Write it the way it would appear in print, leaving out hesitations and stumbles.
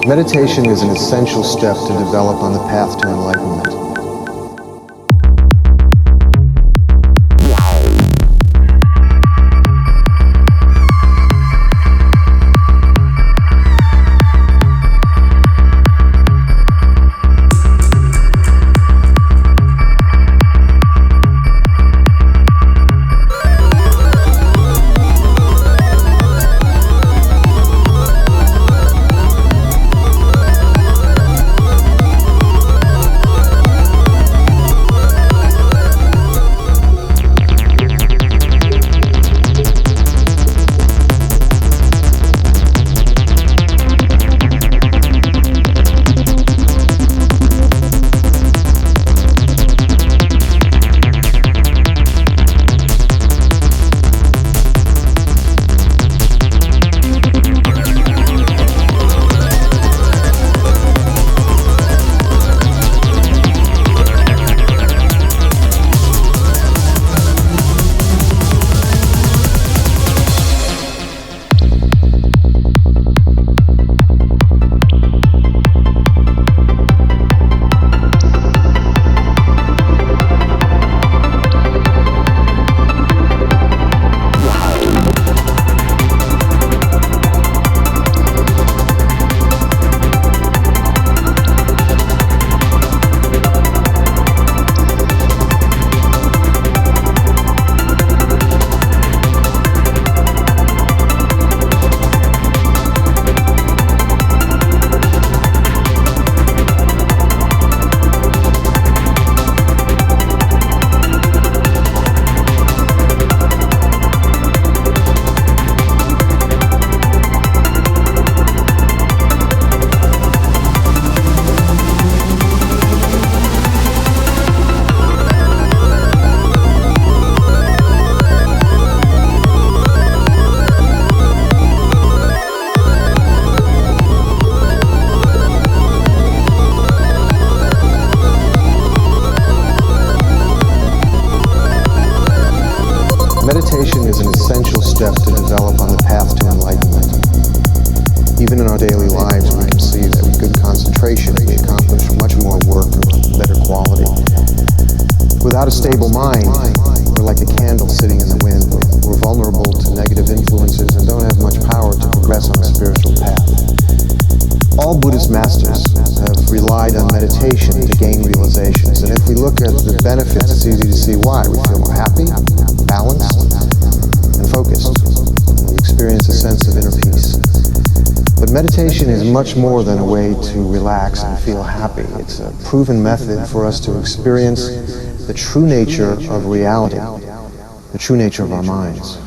Meditation is an essential step to develop on the path to enlightenment. Meditation is an essential step to develop on the path to enlightenment. Even in our daily lives, we can see that with good concentration, we accomplish much more work of better quality. Without a stable mind, we're like a candle sitting in the wind. We're vulnerable to negative influences and don't have much power to progress on a spiritual path. All Buddhist masters have relied on meditation to gain realizations, and if we look at the benefits, it's easy to see why. We feel more happy, balanced, and focused. We experience a sense of inner peace. But meditation is much more than a way to relax and feel happy. It's a proven method for us to experience the true nature of reality, the true nature of our minds.